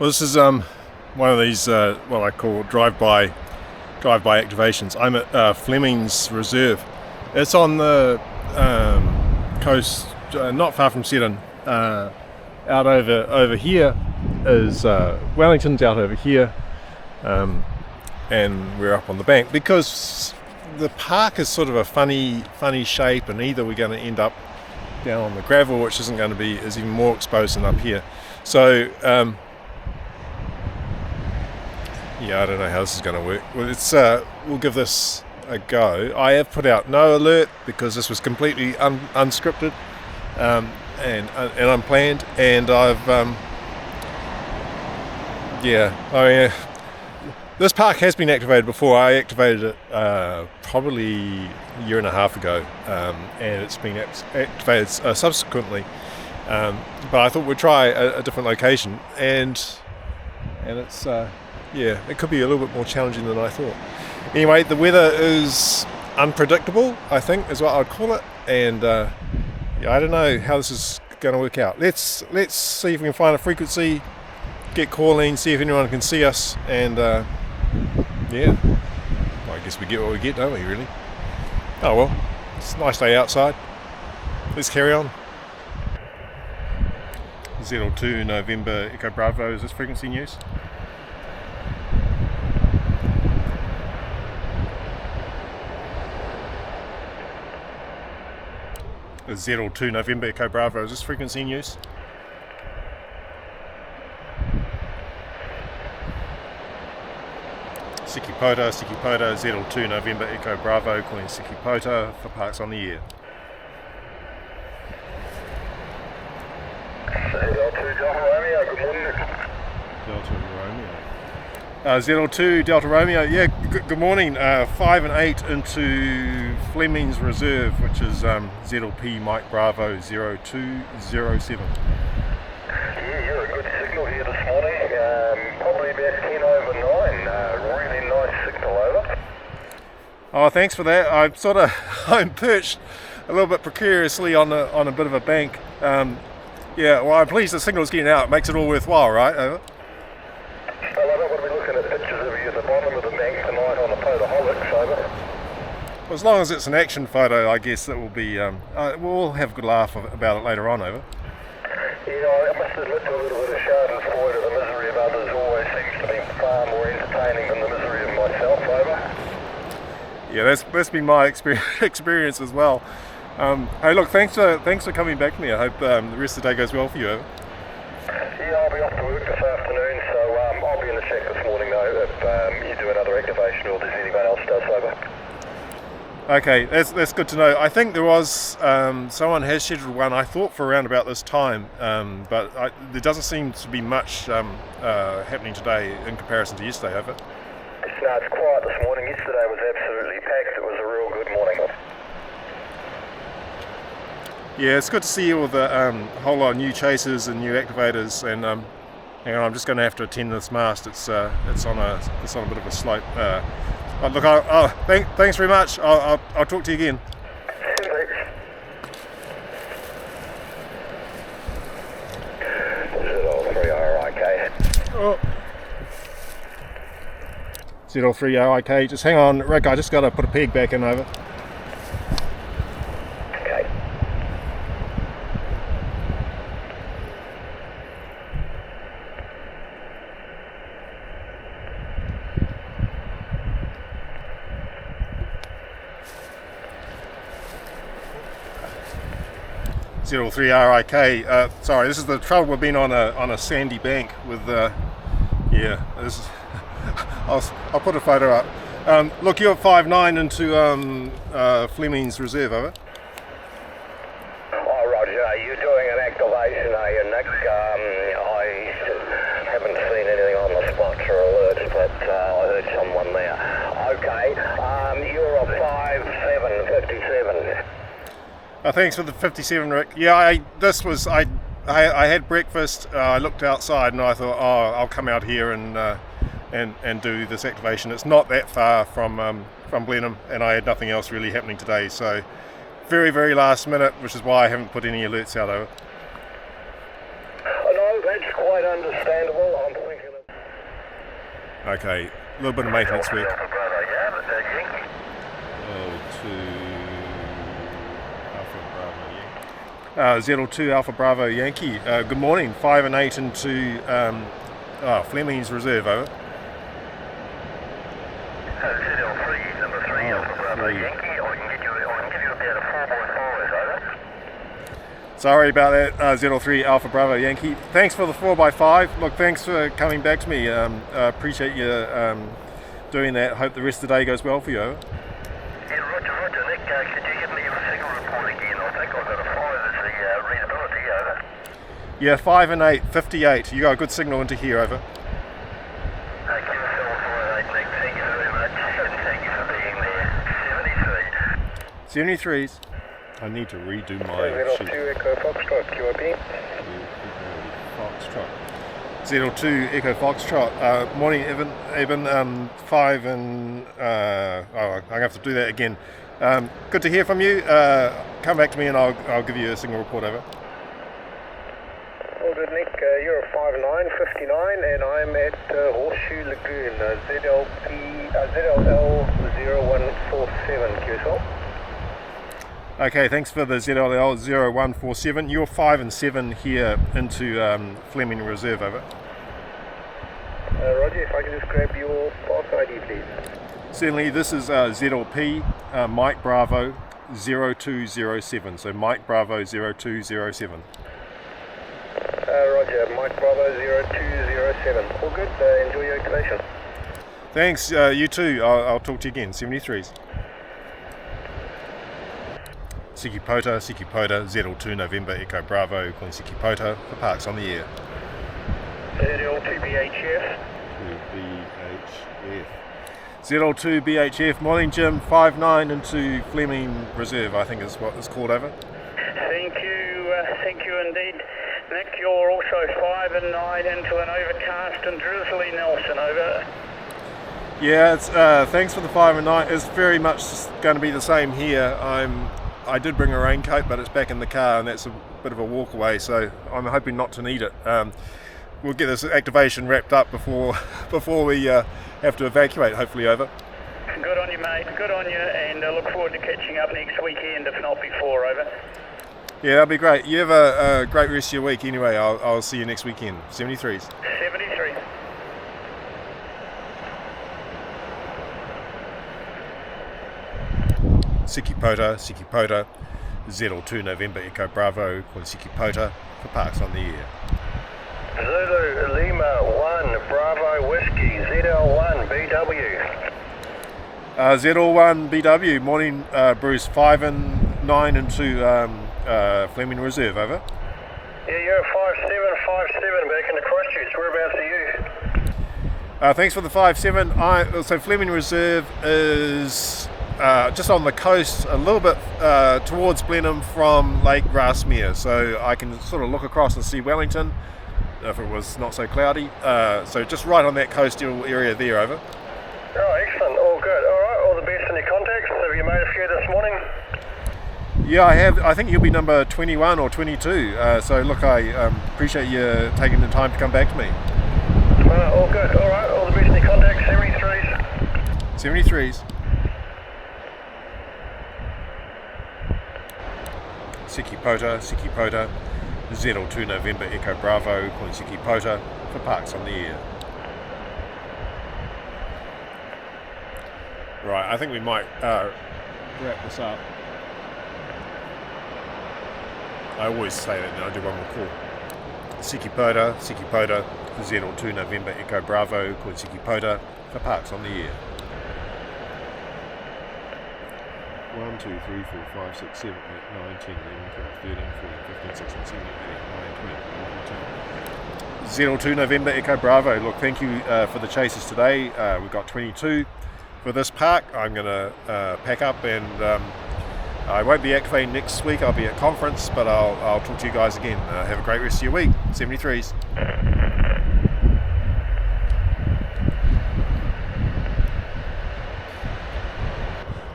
Well, this is one of these what I call drive-by activations. I'm at Fleming's Reserve. It's on the coast, not far from Sota. Out over here is Wellington's out over here, and we're up on the bank because the park is sort of a funny shape, and either we're going to end up down on the gravel, which isn't going to be is even more exposed than up here. So yeah, I don't know how this is going to work. Well, it's we'll give this a go. I have put out no alert because this was completely unscripted and unplanned, and I've this park has been activated before. I activated it probably a year and a half ago, and it's been activated subsequently. But I thought we'd try a different location, and it's it could be a little bit more challenging than I thought. Anyway, the weather is unpredictable, I think, is what I'd call it, and I don't know how this is going to work out. Let's see if we can find a frequency, get calling, see if anyone can see us, and well, I guess we get what we get, don't we, really? Oh well, it's a nice day outside. Let's carry on. ZL2 November Echo Bravo, is this frequency in use? ZL2 November Echo Bravo, is this frequency in use? Pota, ZL2 November Echo Bravo, calling Pota for parks on the air. ZL2 Delta Romeo, good morning. ZL2 Delta Romeo, yeah, good morning. 5 and 8 into Fleming's Reserve, which is ZLP Mike Bravo 0207. Yeah, you're a good signal here this morning. Probably about 10 over 9. Really nice signal, over. Oh, thanks for that. I'm perched a little bit precariously on a bit of a bank. Yeah, well, I'm pleased the signal's getting out. It makes it all worthwhile, right? Over. Well, I don't want to be looking at pictures of you at the bottom of the bank tonight on the Pota, over. Well, as long as it's an action photo, I guess it will be. We'll have a good laugh about it later on, over. Yeah, I must admit to a little bit of schadenfreude. The misery of others always seems to be far more entertaining than the misery of myself, over. Yeah, that's been my experience as well. Hey, look, thanks for coming back to me. I hope the rest of the day goes well for you, over. Yeah, I'll be off to work this afternoon, so I'll be in the check this morning though if you do another activation or there's anyone else does, over. Okay, that's good to know. I think there was someone has scheduled one, I thought, for around about this time, but there doesn't seem to be much happening today in comparison to yesterday, over. No, it's quiet this morning. Yesterday was absolutely packed. It was a real good morning. Yeah, it's good to see all the whole lot of new chasers and new activators. And hang on, I'm just going to have to attend this mast. It's on a bit of a slope. Look, thanks very much. I'll talk to you again. Oh. ZL3RIK. Just hang on, Rick. I just got to put a peg back in, over. Okay. ZL3RIK. Sorry, this is the trouble with being on a sandy bank with this is, I'll put a photo up. Look, you're 5'9" into Fleming's Reserve, over. Oh, Roger, you're doing an activation, are you, Nick? I haven't seen anything on the spot or alerts, but I heard someone there. Okay, you're a 5'7", 57. Thanks for the 57, Rick. Yeah, I had breakfast. I looked outside and I thought, I'll come out here and do this activation. It's not that far from Blenheim, and I had nothing else really happening today. So very, very last minute, which is why I haven't put any alerts out, over. No, that's quite understandable. I'm thinking Okay, a little bit of maintenance work. ZL2 Alpha Bravo Yankee. Good morning. 5 and 8 into Fleming's Reserve. Over. ZL3 number 3 Alpha Bravo Yankee. I can give you about a 4x4 over. Sorry about that, ZL3 Alpha Bravo Yankee. Thanks for the 4x5. Look, thanks for coming back to me. Appreciate you doing that. Hope the rest of the day goes well for you. Over. Yeah, Roger. Nick, could you give me your signal report again? I think I've got a 5 as the readability, over. Yeah, 5 and 8, 58. You got a good signal into here, over. Thank you, 748, Nick. Thank you very much. Thank you for being there. 73. 73s. I need to redo my sheet. ZL2 Echo Foxtrot, QRP. Foxtrot. ZL2 Echo Foxtrot. Morning, Evan. 5 and... I'm going to have to do that again. Good to hear from you. Come back to me and I'll give you a signal report, over. All good, Nick. You're a 5959 and I'm at Horseshoe Lagoon, ZLL0147, QSL. Okay, thanks for the ZLL 0147. You're 5 and 7 here into Fleming Reserve, over. Roger, if I can just grab your park ID, please. Certainly, this is ZLP Mike Bravo 0207. So Mike Bravo 0207. Roger, Mike Bravo 0207. All good, enjoy your activation. Thanks, you too. I'll talk to you again. 73s. Pota, ZL2 November Echo Bravo, calling Pota for parks on the air. ZL2 BHF. ZL2 BHF, morning Jim, 5-9 into Fleming Reserve, I think is what it's called, over. Thank you indeed. Nick, you're also 5 and 9 into an overcast and drizzly Nelson, over. Yeah, it's thanks for the 5 and 9. It's very much going to be the same here. I did bring a raincoat, but it's back in the car, and that's a bit of a walk away, so I'm hoping not to need it. We'll get this activation wrapped up before we have to evacuate, hopefully, over. Good on you, mate. Good on you, and I look forward to catching up next weekend, if not before, over. Yeah, that'll be great. You have a great rest of your week anyway. I'll see you next weekend. 73s. 73. Pota, ZL2 November Echo Bravo, calling Pota for parks on the air. Zulu Lima 1 Bravo Whiskey, ZL1 BW. ZL1 BW, morning Bruce, 5 and 9 into Fleming Reserve, over. Yeah, you're 5757 back in the Christchurch. Whereabouts are you? Thanks for the 5-7. So Fleming Reserve is just on the coast, a little bit towards Blenheim from Lake Grasmere, so I can sort of look across and see Wellington if it was not so cloudy. So just right on that coastal area there, over. Oh, excellent. All good. All right, all the best in your contacts. Have you made a few this morning? Yeah, I have. I think you'll be number 21 or 22. So look, I appreciate you taking the time to come back to me. All good. All right, all the best in your contacts. 73s. 73s. Pota, ZL2 November Echo Bravo, calling Pota for parks on the air. Right, I think we might wrap this up. I always say that, and I do one more call. Pota, ZL2 November Echo Bravo, calling Pota for parks on the air. 1, 2, 3, 4, 5, 6, 7, 8, 9, 10, 11, 12, 13, 14, 15, 16, 17, 18, 19, 20. ZL2 November Echo Bravo. Look, thank you for the chases today. We've got 22 for this park. I'm going to pack up, and I won't be activating next week. I'll be at conference, but I'll talk to you guys again. Have a great rest of your week. 73s.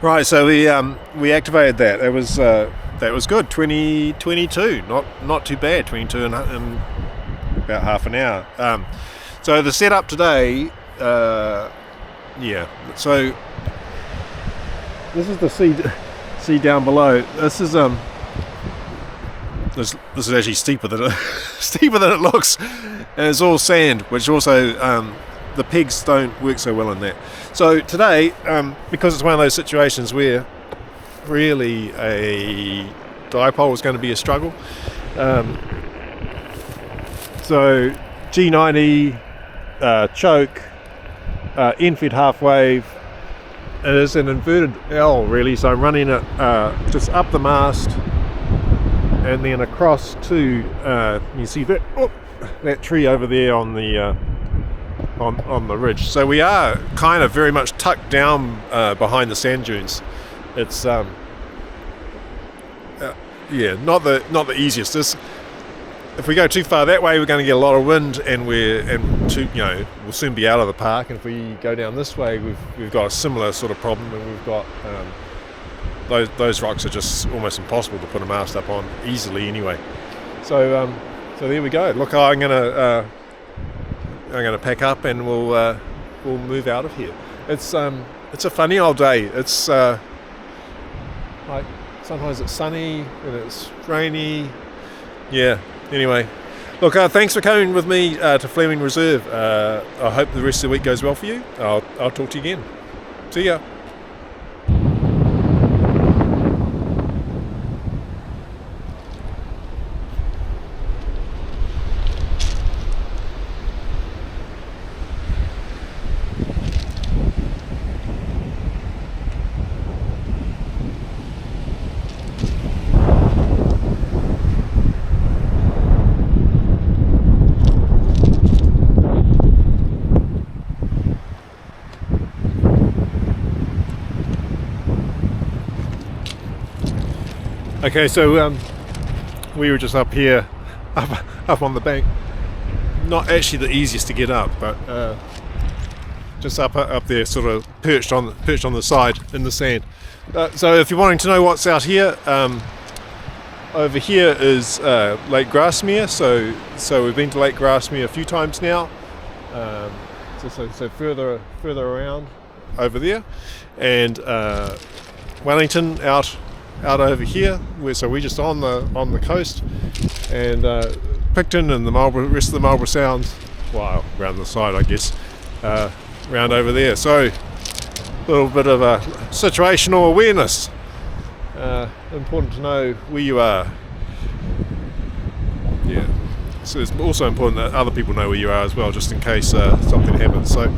Right, so we activated that. That was good. 22, not too bad. 22 in about half an hour. So the setup today yeah. So this is the sea down below. This is this is actually steeper than it looks, and it's all sand, which also the pegs don't work so well in that. So today, because it's one of those situations where really a dipole is going to be a struggle. So G90 choke, end-fed half wave. It is an inverted L really, so I'm running it just up the mast and then across to you see that tree over there on the ridge. So we are kind of very much tucked down behind the sand dunes. It's yeah, not the easiest. If we go too far that way, we're going to get a lot of wind, and we'll soon be out of the park. And if we go down this way, we've got a similar sort of problem, and we've got those rocks are just almost impossible to put a mast up on easily anyway. So there we go. Look, I'm gonna pack up, and we'll move out of here. It's a funny old day. It's like sometimes it's sunny and it's rainy. Yeah. Anyway, look, thanks for coming with me to Fleming Reserve. I hope the rest of the week goes well for you. I'll talk to you again. See ya. Okay, so we were just up here, up on the bank. Not actually the easiest to get up, but just up there, sort of perched on the side in the sand. So if you're wanting to know what's out here, over here is Lake Grasmere. So we've been to Lake Grasmere a few times now. So further around over there, and Wellington out over here. So we're just on the coast, and Picton and the rest of the Marlborough Sounds, well, around the side, I guess, around over there. So a little bit of a situational awareness. Important to know where you are. Yeah. So it's also important that other people know where you are as well, just in case something happens. So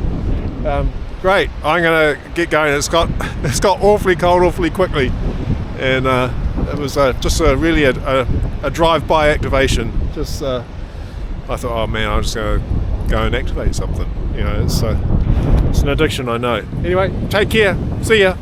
great. I'm gonna get going. It's got awfully cold awfully quickly. And it was just really a drive-by activation. Just I thought, oh man, I'm just going to go and activate something. You know, it's an addiction, I know. Anyway, take care. See ya.